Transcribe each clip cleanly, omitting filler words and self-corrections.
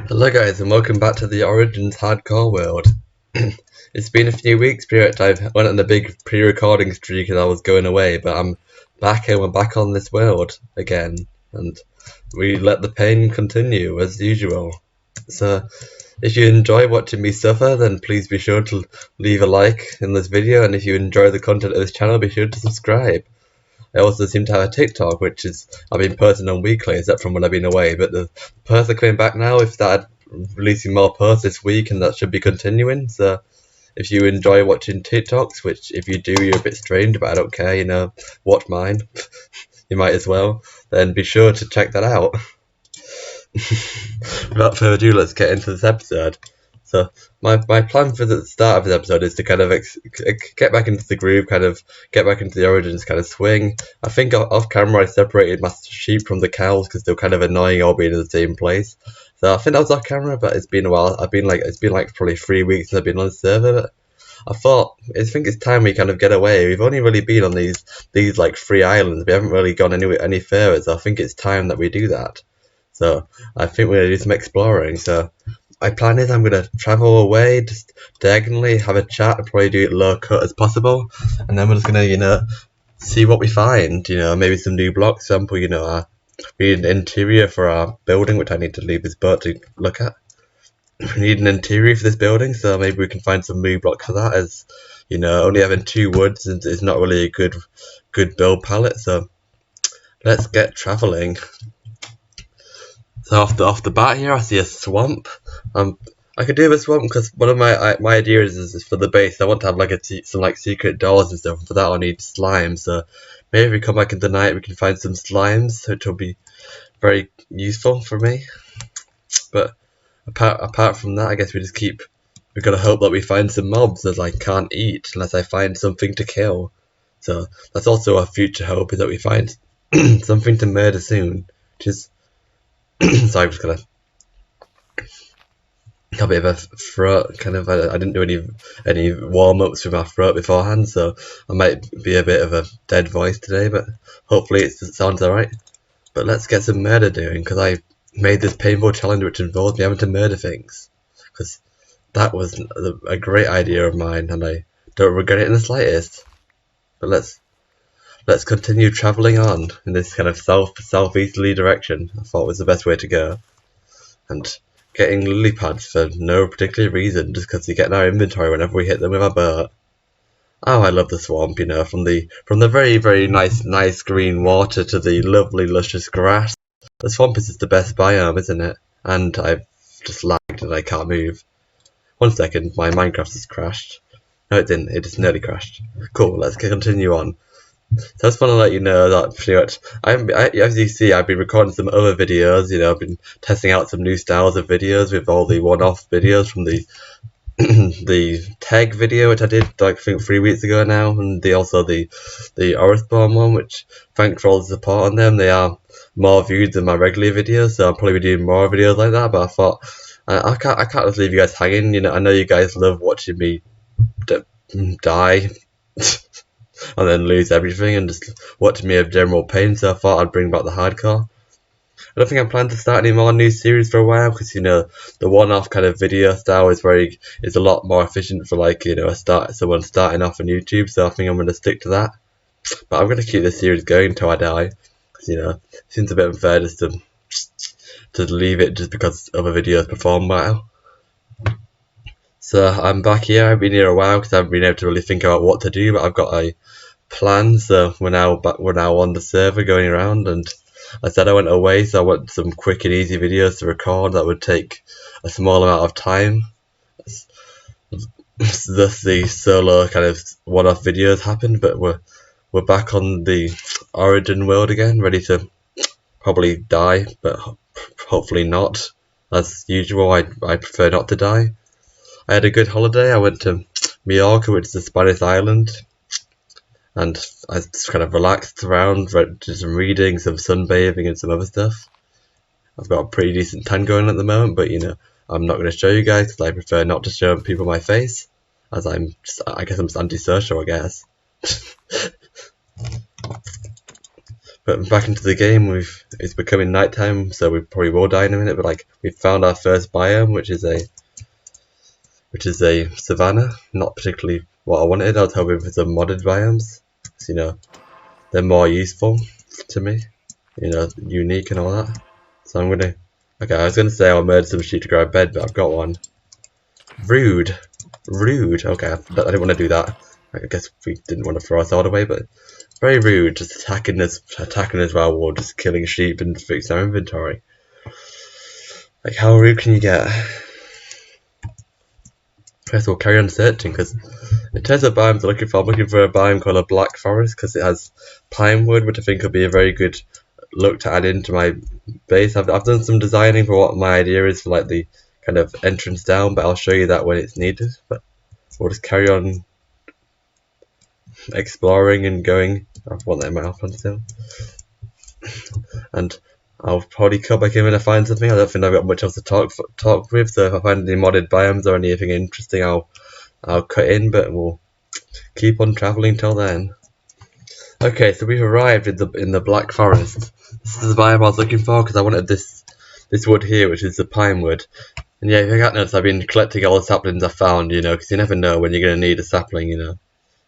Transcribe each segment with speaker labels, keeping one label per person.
Speaker 1: Hello guys and welcome back to the Origins Hardcore world. It's been a few weeks period. I went on a big pre-recording streak and I was going away, but I'm back and we're back on this world again, and we let the pain continue as usual. So if you enjoy watching me suffer, then please be sure to leave a like in this video, and if you enjoy the content of this channel, be sure to subscribe. I also seem to have a TikTok, which is I've been posting on weekly, except from when I've been away. But the posts are coming back now. We've started releasing more posts this week, and that should be continuing. So if you enjoy watching TikToks, which if you do, you're a bit strange, but I don't care. Watch mine. You might as well. Then be sure to check that out. Without further ado, let's get into this episode. So my plan for the start of this episode is to kind of get back into the groove, kind of get back into the Origins kind of swing. I think off camera I separated my sheep from the cows because they're kind of annoying all being in the same place. So I think that was off camera, but it's been a while. It's been like probably 3 weeks since I've been on the server. But I think it's time we kind of get away. We've only really been on these like 3 islands. We haven't really gone any further. So I think it's time that we do that. So I think we're gonna do some exploring. So my plan is I'm going to travel away, just diagonally, have a chat, and probably do it low cut as possible, and then we're just going to, see what we find, maybe some new blocks, for example, we need an interior for our building, which I need to leave this boat to look at. We need an interior for this building, so maybe we can find some new blocks for that, as, only having 2 woods is not really a good build palette, so let's get travelling. So off the bat here, I see a swamp. I could do a swamp because one of my ideas is for the base. I want to have some secret doors and stuff. And for that, I'll need slime. So maybe if we come back in the night, we can find some slimes, which will be very useful for me. But apart from that, I guess we've got to hope that we find some mobs that I can't eat unless I find something to kill. So that's also our future hope, is that we find something to murder soon, which is. So I'm just gonna a bit of a throat kind of. I didn't do any warm ups with my throat beforehand, so I might be a bit of a dead voice today, but hopefully it sounds alright. But let's get some murder doing, because I made this painful challenge which involves me having to murder things, because that was a great idea of mine and I don't regret it in the slightest. But let's continue travelling on in this kind of southeasterly direction. I thought was the best way to go. And getting lily pads for no particular reason, just because you get in our inventory whenever we hit them with our boat. Oh, I love the swamp, from the very, very nice green water to the lovely luscious grass. The swamp is just the best biome, isn't it? And I've just lagged and I can't move. 1 second, my Minecraft has crashed. No, it didn't. It just nearly crashed. Cool, let's continue on. So I just want to let you know that pretty much, as you see, I've been recording some other videos. I've been testing out some new styles of videos with all the one-off videos from the the tag video, which I did I think 3 weeks ago now, and also the Orithborn one, which thanks for all the support on them. They are more viewed than my regular videos, so I'll probably be doing more videos like that. But I thought I can't just leave you guys hanging. I know you guys love watching me die. And then lose everything and just watching me have general pain, so I thought I'd bring back the hardcore. I don't think I'm planning to start any more new series for a while, because the one-off kind of video style is a lot more efficient for someone starting off on YouTube, so I think I'm going to stick to that. But I'm going to keep this series going until I die, because it seems a bit unfair just to leave it just because other videos perform well. So I'm back here. I've been here a while because I haven't been able to really think about what to do, but I've got a plan. So we're now on the server going around, and I said I went away, so I want some quick and easy videos to record that would take a small amount of time. Thus the solo kind of one-off videos happened, but we're back on the Origin world again, ready to probably die, but hopefully not. As usual, I prefer not to die. I had a good holiday. I went to Majorca, which is a Spanish island, and I just kind of relaxed around, did some reading, some sunbathing, and some other stuff. I've got a pretty decent tan going at the moment, but I'm not going to show you guys because I prefer not to show people my face, as I guess I'm just antisocial, I guess. But back into the game, it's becoming nighttime, so we probably will die in a minute. But like, we found our first biome, which is a savanna. Not particularly what I wanted. I was hoping for some modded biomes, so, you know, they're more useful to me. You know, unique and all that. So I'm gonna. Okay, I was gonna say I'll murder some sheep to grab a bed, but I've got one. Rude, rude. Okay, I didn't want to do that. I guess we didn't want to throw our sword away, but very rude. Just attacking us while we're just killing sheep and fixing our inventory. Like, how rude can you get? First we'll carry on searching, because in terms of biomes I'm looking for a biome called a black forest, because it has pine wood, which I think would be a very good look to add into my base. I've done some designing for what my idea is for like the kind of entrance down, but I'll show you that when it's needed. But we'll just carry on exploring and going. I want that in my outfit still. And I'll probably come back in when I find something. I don't think I've got much else to talk with, so if I find any modded biomes or anything interesting, I'll cut in, but we'll keep on travelling till then. Okay, so we've arrived in the Black Forest. This is the biome I was looking for, because I wanted this wood here, which is the pine wood. And yeah, if you can't notice, I've been collecting all the saplings I found, you know, because you never know when you're going to need a sapling, you know.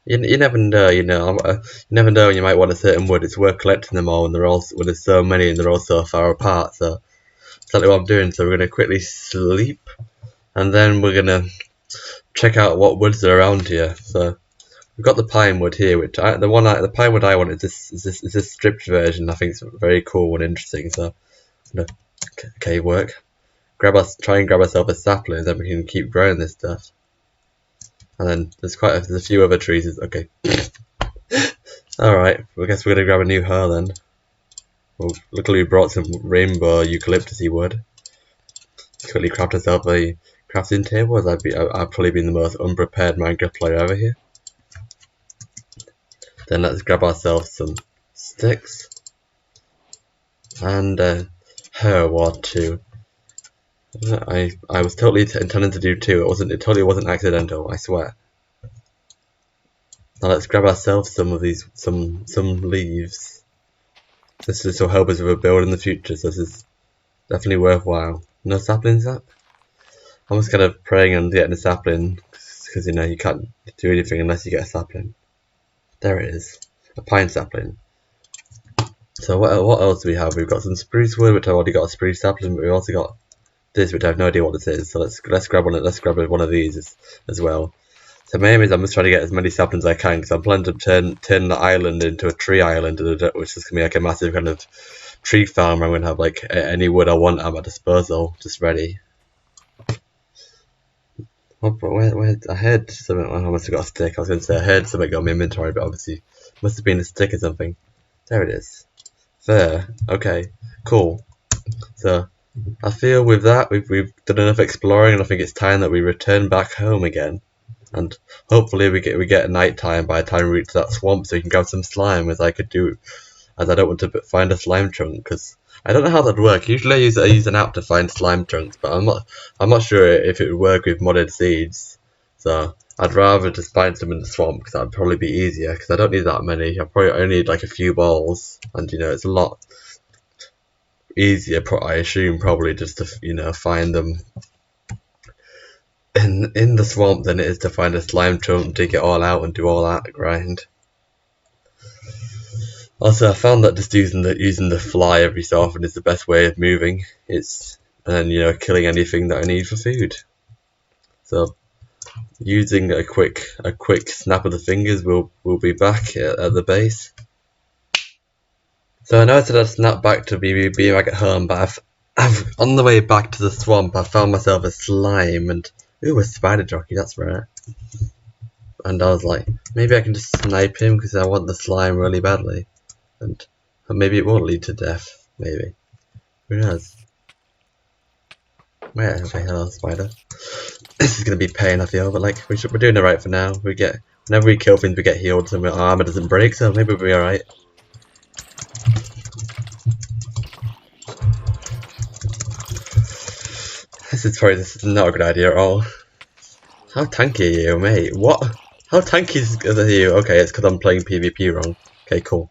Speaker 1: You never know, you know. You never know when you might want a certain wood. It's worth collecting them all when there's so many and they're all so far apart. So that's exactly what I'm doing. So we're gonna quickly sleep, and then we're gonna check out what woods are around here. So we've got the pine wood here, which the pine wood I want is this stripped version. I think it's very cool and interesting. So okay, work. Try and grab ourselves a sapling, then we can keep growing this stuff. And then there's a few other trees. Okay. Alright, I guess we're gonna grab a new hoe then. Well, luckily we brought some rainbow eucalyptusy wood. Quickly craft ourselves a crafting table, as I've probably been the most unprepared Minecraft player ever here. Then let's grab ourselves some sticks. And a hoe or two. I was totally intending to do two. It totally wasn't accidental, I swear. Now let's grab ourselves some of these some leaves. This will help us with a build in the future, so this is definitely worthwhile. No saplings up? I was kind of praying on getting a sapling, because you know you can't do anything unless you get a sapling. There it is. A pine sapling. So what else do we have? We've got some spruce wood, which I've already got a spruce sapling, but we've also got this, which I have no idea what this is. So let's grab one of these as well. So my aim is I'm just trying to get as many saplings as I can, because I'm planning to turn the island into a tree island, which is going to be like a massive kind of tree farm. I'm going to have like any wood I want at my disposal, just ready. Oh, I heard something. I must have got a stick. I was going to say I heard something got my inventory, but obviously it must have been a stick or something. There it is. There. Okay. Cool. So I feel with that we've done enough exploring, and I think it's time that we return back home again. And hopefully we get night time by the time we reach that swamp, so we can grab some slime, as I don't want to find a slime chunk, because I don't know how that would work. Usually I use an app to find slime chunks, but I'm not sure if it would work with modded seeds. So I'd rather just find some in the swamp, because that'd probably be easier, because I don't need that many. I probably only need like a few balls, and you know it's a lot easier, I assume, probably just to, you know, find them in the swamp than it is to find a slime chunk, dig it all out and do all that grind. Also, I found that just using the fly every so often is the best way of moving. And then, you know, killing anything that I need for food. So using a quick snap of the fingers, we'll be back at the base. So I know I said I'd snap back to be back at home, but I've on the way back to the swamp I found myself a slime, and ooh, a spider jockey, that's rare. And I was like, maybe I can just snipe him, because I want the slime really badly. And maybe it won't lead to death, maybe. Who knows? Yeah, okay, hello spider. This is gonna be pain, I feel, but like we're doing it right for now. Whenever we kill things we get healed, so our armor doesn't break, so maybe we'll be alright. This is not a good idea at all. How tanky are you, mate? What? How tanky are you? Okay, it's because I'm playing PvP wrong. Okay, cool.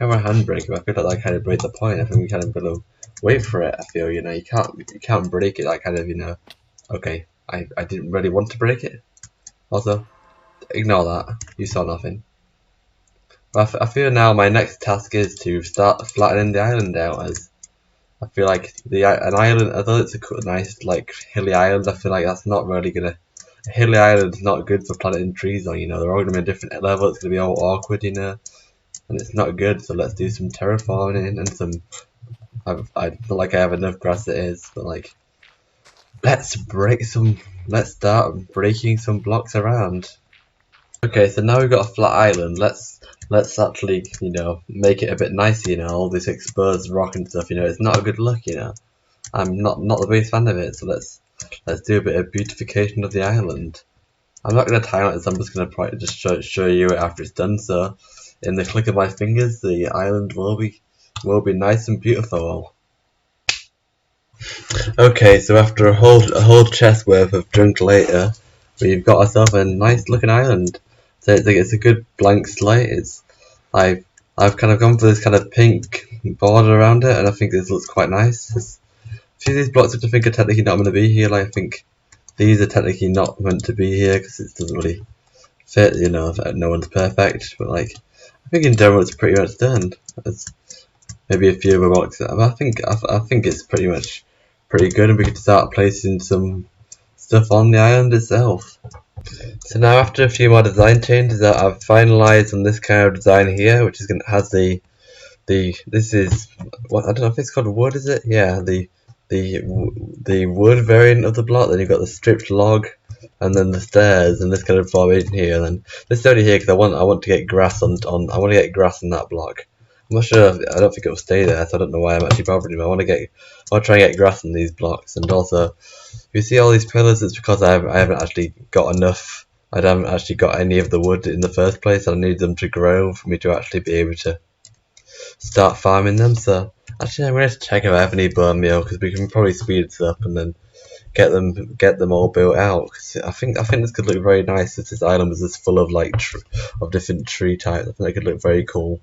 Speaker 1: have a handbrake, but I feel like that kind of breaks the point. I think we kind of gotta wait for it. I feel, you know, you can't break it. Like kind of, you know. Okay, I didn't really want to break it. Also, ignore that. You saw nothing. But I feel now my next task is to start flattening the island out. As I feel like an island, although it's a nice like hilly island, I feel like that's not really gonna. A hilly island is not good for planting trees on. You know, they're all gonna be a different level. It's gonna be all awkward, you know, and it's not good. So let's do some terraforming and some. I feel like I have enough grass as it is, but like let's break some. Let's start breaking some blocks around. Okay, so now we've got a flat island. Let's actually, you know, make it a bit nicer. You know, all this exposed rock and stuff. You know, it's not a good look. You know, I'm not the biggest fan of it. So let's do a bit of beautification of the island. I'm not gonna time it. So I'm just gonna probably just show you it after it's done. So, in the click of my fingers, the island will be nice and beautiful. Okay, so after a whole chest worth of drink later, we've got ourselves a nice looking island. So it's a good blank slate. I've kind of gone for this kind of pink border around it, and I think this looks quite nice. A few of these blocks which I think are technically not going to be here. Like I think these are technically not meant to be here because it doesn't really fit. You know, no one's perfect, but like I think in general it's pretty much done. There's maybe a few other blocks, but I think it's pretty good, and we can start placing some stuff on the island itself. So now after a few more design changes, I've finalised on this kind of design here, which is going to has the this is what I don't know if it's called wood, is it? Yeah, the wood variant of the block. Then you've got the stripped log, and then the stairs, and this kind of formation here. And then this is only here because I want to get grass on I want to get grass on that block. I'm not sure. I don't think it'll stay there, so I don't know why I'm actually bothering. I want to try and get grass on these blocks, and also if you see all these pillars, it's because I haven't actually got enough. I haven't actually got any of the wood in the first place. I need them to grow for me to actually be able to start farming them. So actually, I'm going to check if I have any bone meal because we can probably speed this up and then get them all built out. Cause I think this could look very nice if this island was just full of like of different tree types. I think it could look very cool.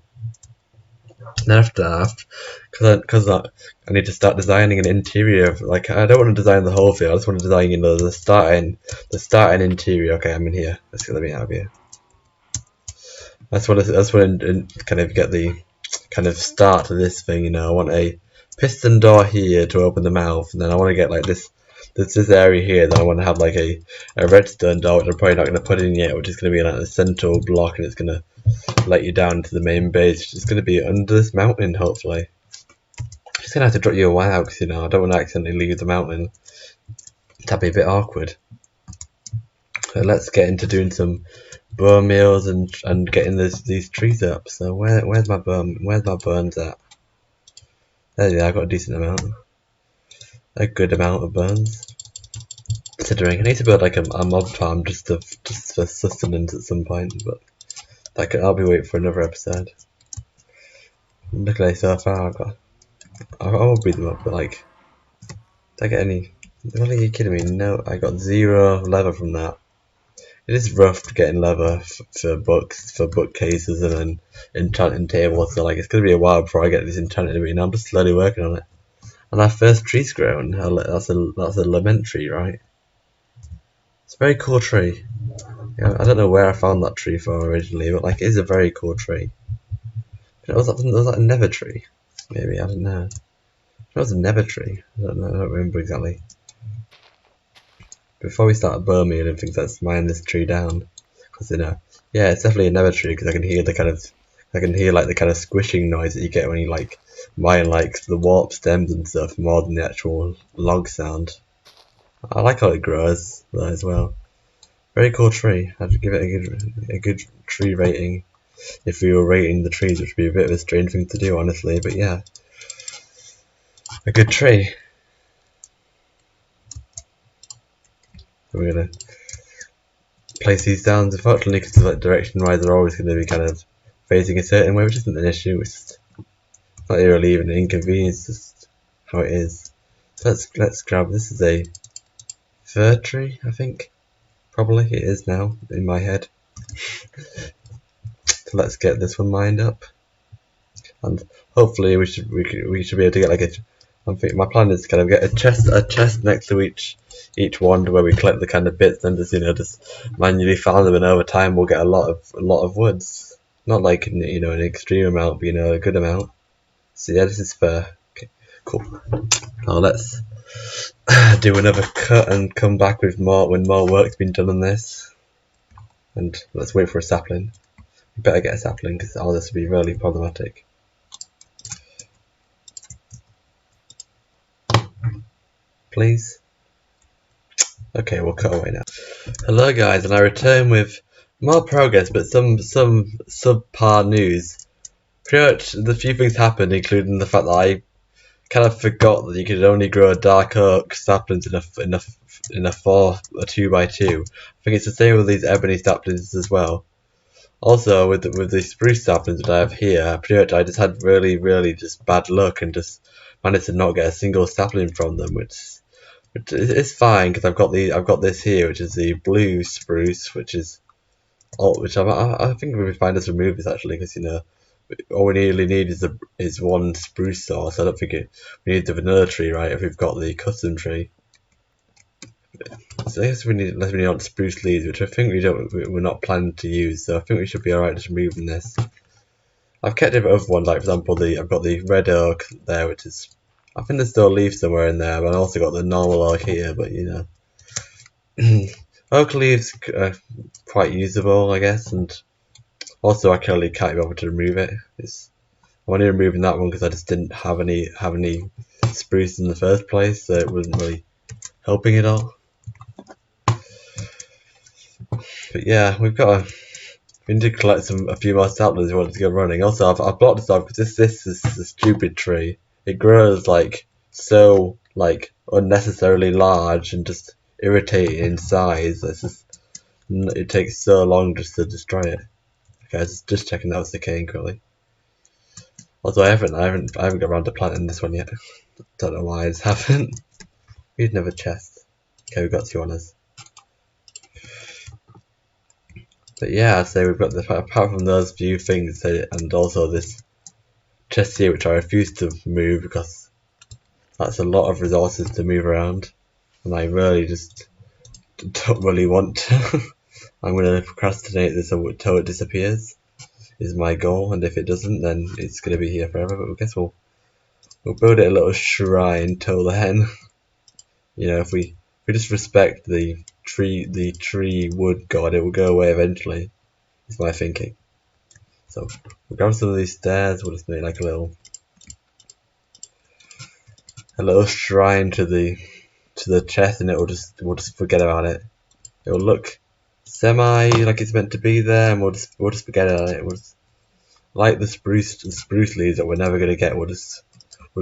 Speaker 1: Then after that, because I need to start designing an interior. Like I don't want to design the whole thing. I just want to design, you know, the starting interior. Okay, I'm in here. Let me out of here. That's what kind of get the kind of start to this thing. You know, I want a piston door here to open the mouth, and then I want to get like this area here. Then I want to have like a redstone door, which I'm probably not going to put in yet, which is going to be like the central block, and it's going to let you down to the main base, which is going to be under this mountain, hopefully. I'm just going to have to drop you a while because, you know, I don't want to accidentally leave the mountain. That'd be a bit awkward. So let's get into doing some bone meals and getting these trees up. So where's my bones at? There you go, I got a decent amount. A good amount of bones. Considering I need to build like a mob farm just for sustenance at some point, but I'll be waiting for another episode. Look at it so far. I will beat them up, but like, did I get any? Are you kidding me? No, I got 0 leather from that. It is rough getting leather for bookcases, and then enchanting tables. So like, it's gonna be a while before I get this enchanted. But you know, I'm just slowly working on it. And our first tree's grown. That's a lament tree, right? It's a very cool tree. Yeah, I don't know where I found that tree from originally, but like, it is a very cool tree. Was that a nether tree? Maybe, I don't know. It was a nether tree. I don't know, I don't remember exactly. Before we start burning and things, let's mine this tree down. Because, you know, yeah, it's definitely a nether tree because I can hear like the kind of squishing noise that you get when you like mine like the warp stems and stuff more than the actual log sound. I like how it grows though as well. Very cool tree. I'd give it a good tree rating. If we were rating the trees, which would be a bit of a strange thing to do, honestly, but yeah, a good tree. We're gonna place these down. Unfortunately, because like direction-wise, they're always going to be kind of facing a certain way, which isn't an issue. It's not really even an inconvenience, just how it is. So let's grab. This is a fir tree, I think. Probably it is now in my head. So let's get this one mined up. and hopefully we should be able to get like a. I think my plan is to kind of get a chest next to each wand where we collect the kind of bits, and just just manually farm them, and over time we'll get a lot of woods. Not like an extreme amount, but a good amount. So yeah, this is fair. Okay, cool. Now let's do another cut and come back with more when more work's been done on this. And let's wait for a sapling. We better get a sapling because all this will be really problematic. Please. Okay, we'll cut away now. Hello guys, and I return with more progress, but some subpar news. Pretty much the few things happened, including the fact that I kind of forgot that you could only grow dark oak saplings in a 2x2. I think it's the same with these ebony saplings as well. Also, with the spruce saplings that I have here, pretty much I just had really just bad luck and just managed to not get a single sapling from them, which is fine because I've got this here, which is the blue spruce, which I think we'll be fine to remove this actually, because all we really need is one spruce source. I don't think we need the vanilla tree, right? If we've got the custom tree. So I guess we need spruce leaves, which I think we're not planning to use. So I think we should be alright just removing this. I've kept a bit of one, like for example, I've got the red oak there, which is, I think there's still leaves somewhere in there, but I've also got the normal oak here. But oak leaves are quite usable, I guess, and also I can't be able to remove it. I'm only removing that one because I just didn't have any spruce in the first place, so it wasn't really helping it all. But yeah, we need to collect a few more saplings if we want to go running. Also, I've blocked this off because this is a stupid tree. It grows so unnecessarily large and just irritating in size. It takes so long just to destroy it. Okay, just checking that was decaying quickly. Although I haven't got around to planting this one yet. Don't know why I just haven't. We didn't have a chest. Okay, we've got 2 on us. But yeah, I'd say we've got apart from those few things, and also this chest here, which I refuse to move because that's a lot of resources to move around, and I really just don't really want to. I'm going to procrastinate this until it disappears, is my goal, and if it doesn't, then it's going to be here forever. But I guess we'll build it a little shrine till then. If we just respect the tree wood god, it will go away eventually, is my thinking. So we'll grab some of these stairs, we'll just make like a little shrine to the chest, and we'll just forget about it. It will look semi like it's meant to be there, and we'll just forget about it. Like the spruce leaves that we're never gonna get, we're just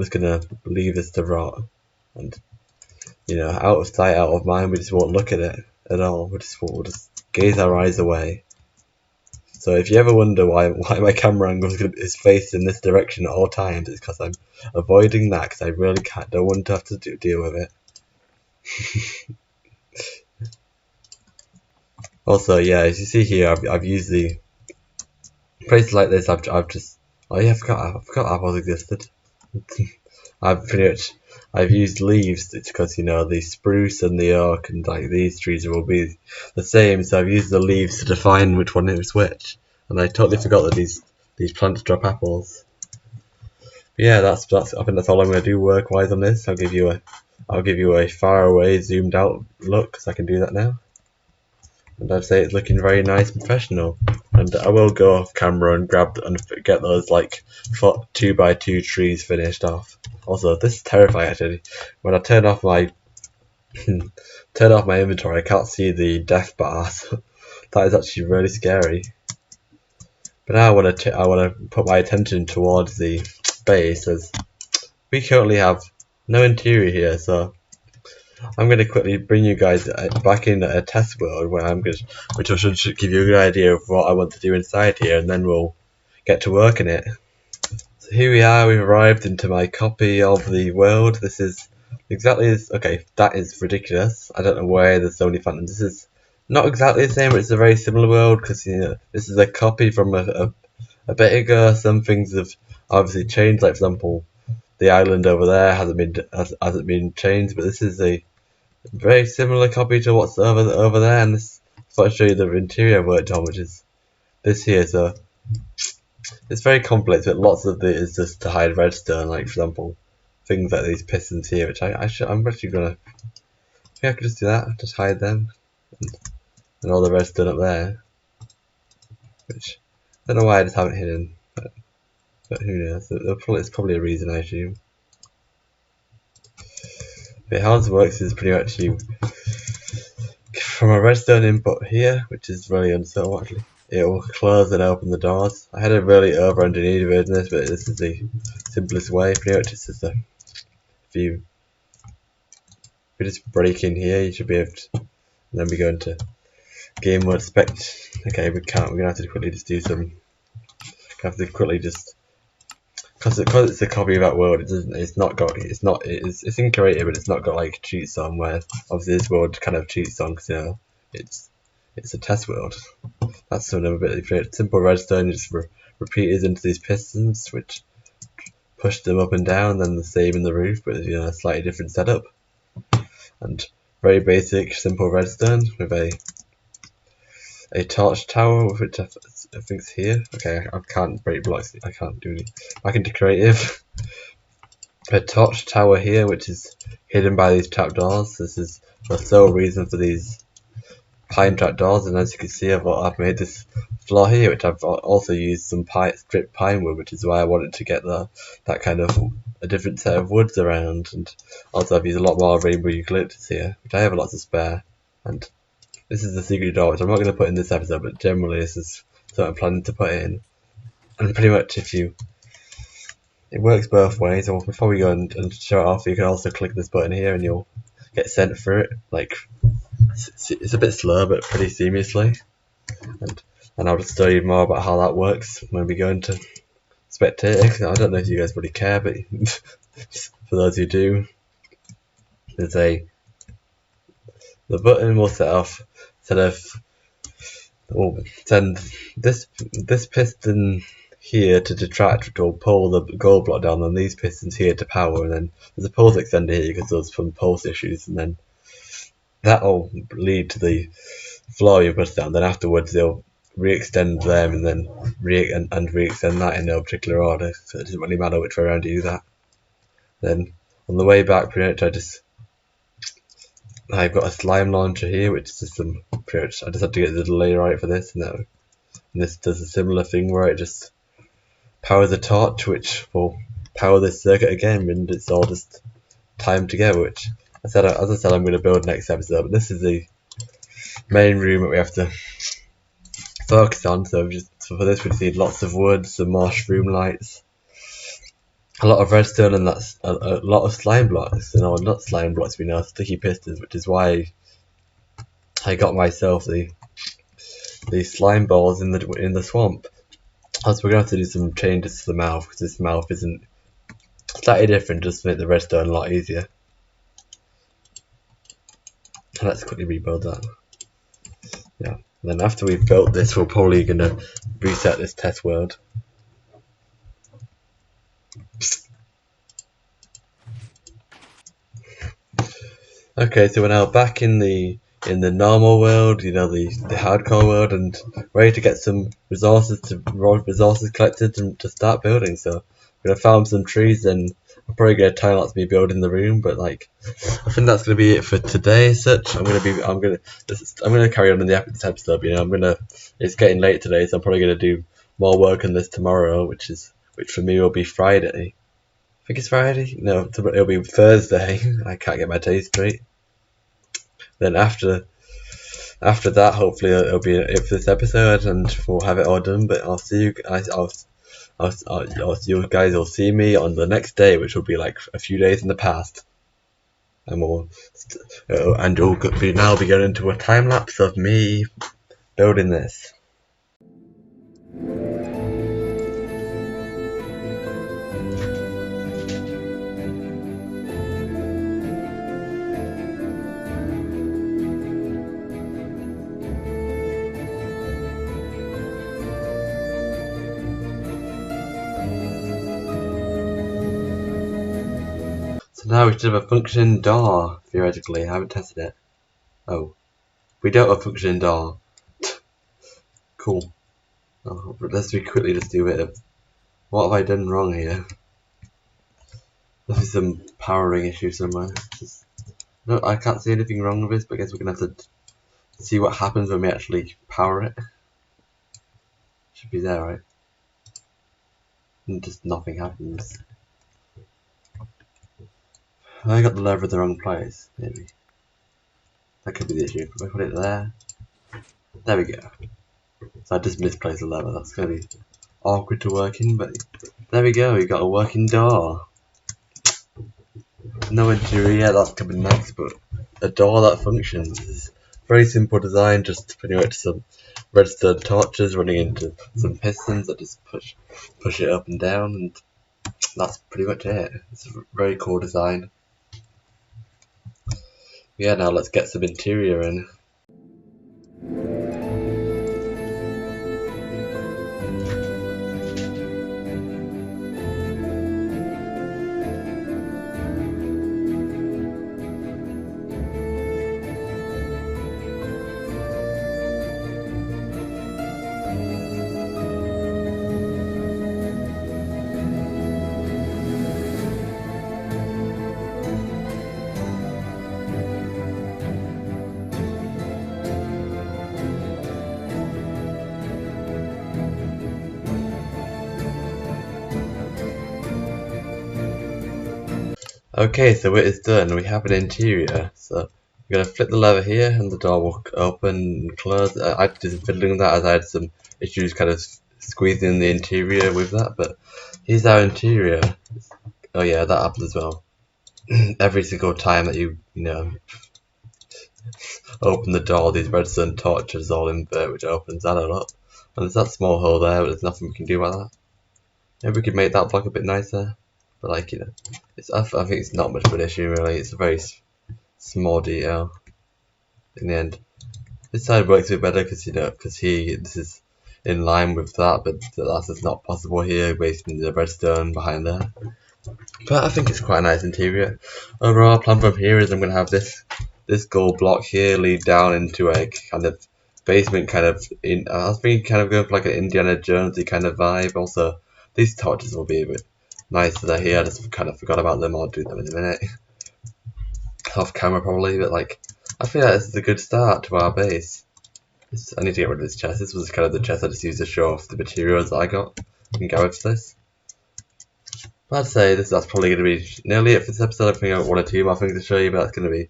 Speaker 1: gonna leave this to rot, and out of sight, out of mind. We just won't look at it at all. We'll just gaze our eyes away. So if you ever wonder why my camera angle is faced in this direction at all times, it's because I'm avoiding that, because I really don't want to have to deal with it. Also, yeah, as you see here, I've used the places like this. I've just, oh yeah, I forgot apples existed. I've used leaves because the spruce and the oak and these trees will be the same, so I've used the leaves to define which one is which, and I totally forgot that these plants drop apples. But yeah, I think that's all I'm going to do work-wise on this. I'll give you a far away zoomed out look, because I can do that now, and I'd say it's looking very nice and professional. And I will go off camera and get those 2x2 trees finished off. Also, this is terrifying actually. When I turn off my inventory, I can't see the death bars. That is actually really scary. But now I want to put my attention towards the base, as we currently have no interior here. So I'm going to quickly bring you guys back in a test world which should give you a good idea of what I want to do inside here, and then we'll get to work in it. So here we are, we've arrived into my copy of the world. This is exactly as, okay, that is ridiculous. I don't know why there's so many phantoms. This is not exactly the same, but it's a very similar world, because this is a copy from a bit ago. Some things obviously changed. Like for example, the island over there hasn't been changed, but this is a very similar copy to what's over there, and this is what I show you the interior I've worked on, which is this here. So it's very complex, but lots of it is just to hide redstone. Like for example, things like these pistons here, which I'm actually gonna. I could just do that, just hide them, and all the redstone up there, which I don't know why I just haven't hidden, but who knows? It's probably a reason, I assume. But how this works is pretty much you from a redstone input here, which is really uncertain actually. It will close and open the doors. I had a really over-engineered version of this, but this is the simplest way. Pretty much it's just if you just break in here, you should be able to. And then we go into game mode spec. Okay, we can't. We're gonna have to quickly just do some. Have to quickly just because it's a copy of that world. It doesn't. It's not got. It's in creative, but it's not got like cheats on. Where obviously this world kind of cheats on because it's a test world. That's another bit of it. Simple redstone just repeated into these pistons, which push them up and down. Then the same in the roof, but a slightly different setup. And very basic, simple redstone with a torch tower, which I think's here. Okay, I can't break blocks. I can't do any. I can do creative. A torch tower here, which is hidden by these trapdoors. This is the sole reason for these pine trapdoors, and as you can see, I've made this floor here, which I've also used some stripped pine wood, which is why I wanted to get that kind of a different set of woods around. And also I've used a lot more rainbow eucalyptus here, which I have lots to spare. And this is the secret door, which I'm not going to put in this episode, but generally this is what I'm planning to put in. And pretty much it works both ways. So before we go and show it off, you can also click this button here and you'll get sent through it. Like it's a bit slow, but pretty seamlessly. And I'll just tell you more about how that works when we go into spectator. I don't know if you guys really care, but for those who do, the button will send this piston here to detract, which will pull the gold block down, and these pistons here to power, and then there's a pulse extender here because there's some pulse issues, and then that'll lead to the floor you push down. Then afterwards they'll re-extend them and then re-extend that in no particular order, so it doesn't really matter which way around you do that. Then on the way back, pretty much I've got a slime launcher here, which is just pretty much I just had to get the delay right for this, and this does a similar thing where it just powers a torch, which will power this circuit again, and it's all just timed together. Which as I said, I'm going to build next episode. But this is the main room that we have to focus on. So for this, we just need lots of wood, some mushroom lights, a lot of redstone, and that's a lot of slime blocks. Not slime blocks, we know, sticky pistons, which is why I got myself the slime balls in the swamp. Also, we're going to have to do some changes to the mouth because this mouth isn't slightly different, just to make the redstone a lot easier. Let's quickly rebuild that. Yeah. And then after we've built this, we're probably going to reset this test world. Okay, so we're now back in the normal world, the hardcore world, and ready to get some resources collected to start building. So we're gonna farm some trees, and I'm probably gonna time lapse me building the room. But I think that's gonna be it for today. Such I'm gonna carry on in the episode. It's getting late today, so I'm probably gonna do more work on this tomorrow, which for me will be Friday. I think it's Friday. No, it'll be Thursday. I can't get my days straight. Then after that, hopefully it'll be it for this episode, and we'll have it all done. But I'll see you guys. You guys will see me on the next day, which will be like a few days in the past, and we'll now be going into a time lapse of me building this. So now we should have a functioning door, theoretically. I haven't tested it. Oh. We don't have a functioning door. Cool. Oh, let's quickly just do it. What have I done wrong here? There's some powering issue somewhere. No, I can't see anything wrong with this, but I guess we're gonna have to see what happens when we actually power it. Should be there, right? And just nothing happens. I got the lever in the wrong place, maybe. That could be the issue. If I put it there. There we go. So I just misplaced the lever. That's gonna be awkward to work in, but there we go. We got a working door. No interior yet, that's coming next, but a door that functions. It's very simple design, just pretty much some redstone torches running into some pistons that just push it up and down, and that's pretty much it. It's a very cool design. Yeah, now let's get some interior in. Okay, so it is done. We have an interior. So I'm gonna flip the lever here, and the door will open and close. I did some fiddling with that as I had some issues kind of squeezing the interior with that. But here's our interior. Oh yeah, that happens as well. Every single time that you open the door, these redstone torches all invert, which opens that up. And there's that small hole there, but there's nothing we can do about that. Maybe we could make that block a bit nicer. But like, I think it's not much of an issue really. It's a very small detail in the end. This side works a bit better because this is in line with that, but that's just not possible here, wasting the redstone behind there. But I think it's quite a nice interior. Overall, plan from here is I'm gonna have this gold block here lead down into a kind of basement I was thinking kind of going for like an Indiana Jonesy kind of vibe. Also, these torches will be a bit nicer here. I just kind of forgot about them. I'll do them in a minute. Off camera probably, but like, I feel like this is a good start to our base. I need to get rid of this chest. This was kind of the chest I just used to show off the materials that I got in garage for this. But I'd say that's probably going to be nearly it for this episode. I think I've got one or two more things to show you, but that's going to be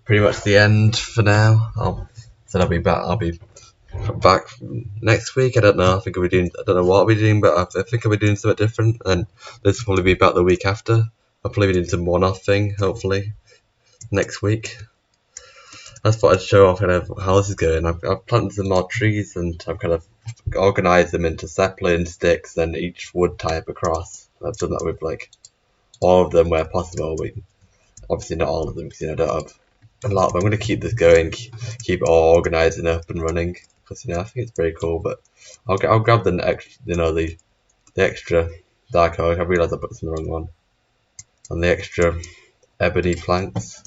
Speaker 1: pretty much the end for now. I'll be back next week. I don't know. I don't know what I'll be doing, but I think I'll be doing something different. And this will probably be about the week after. I'll probably be doing some one-off thing, hopefully, next week. I just thought I'd show off kind of how this is going. I've planted some more trees, and I've kind of organised them into sapling sticks and each wood type across. I've done that with like all of them where possible. Obviously not all of them because I don't have a lot, but I'm going to keep this going, keep it all organised and up and running because I think it's very cool. But I'll grab the extra dark oak. I realised I put this in the wrong one, and the extra ebony planks.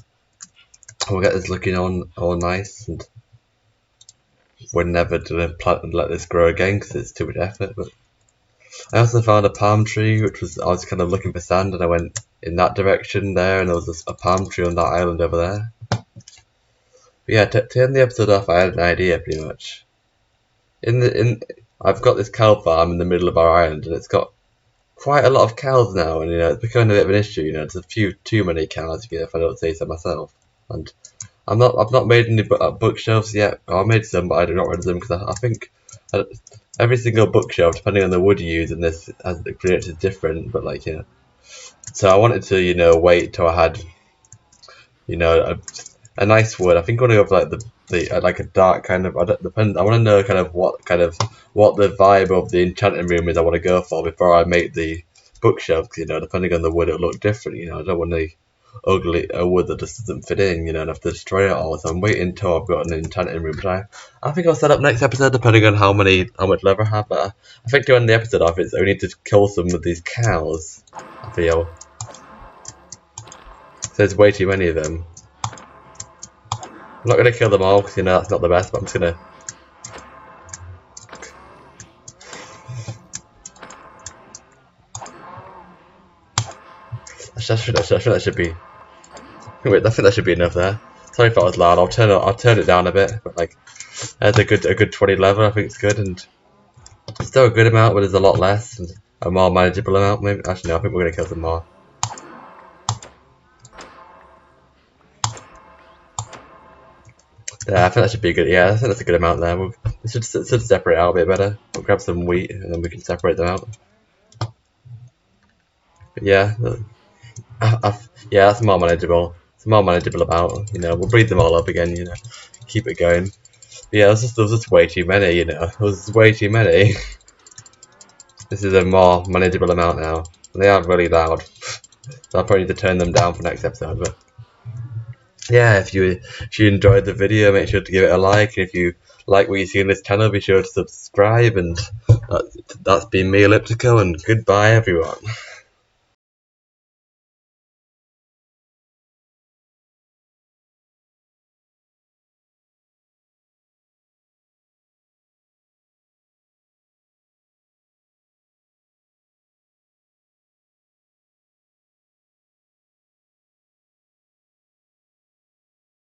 Speaker 1: We'll get this looking all nice, and we're never gonna plant and let this grow again because it's too much effort. But I also found a palm tree, I was kind of looking for sand, and I went in that direction there, and there was a palm tree on that island over there. But yeah, to end the episode off, I had an idea pretty much. I've got this cow farm in the middle of our island, and it's got quite a lot of cows now, and it's becoming a bit of an issue. There's a few too many cows if I don't say so myself. And I've not made any bookshelves yet. I made some, but I got rid of them because I think every single bookshelf, depending on the wood you use in this, as the creator is different. But like so I wanted to wait till I had a nice wood. I think I want to go for like the like a dark kind of. I want to know kind of what the vibe of the enchanting room is. I want to go for before I make the bookshelf. Depending on the wood, it'll look different. I don't want the ugly wood that just doesn't fit in, and have to destroy it all. So I'm waiting until I've got an enchanting room. But I think I'll set up next episode depending on how much leather I have. But I think to end the episode off, we need to kill some of these cows. I feel. There's way too many of them. I'm not going to kill them all because, you know, that's not the best, but I'm just going to... I think that should be... Wait, I think that should be enough there. Sorry if that was loud, I'll turn it down a bit, but like... There's a good 20 level, I think it's good, and... Still a good amount, but there's a lot less, and a more manageable amount, maybe. Actually, no, I think we're going to kill some more. Yeah, I think that should be good. Yeah, I think that's a good amount there. This should separate out a bit better. We'll grab some wheat and then we can separate them out. But yeah, yeah, that's more manageable. It's more manageable amount. You know, we'll breed them all up again. You know, keep it going. But yeah, there was just way too many. You know, there was way too many. This is a more manageable amount now. They are really loud, so I'll probably need to turn them down for next episode. But yeah, if you enjoyed the video, make sure to give it a like. And if you like what you see on this channel, be sure to subscribe. And that's been me, Ellipical, and goodbye, everyone.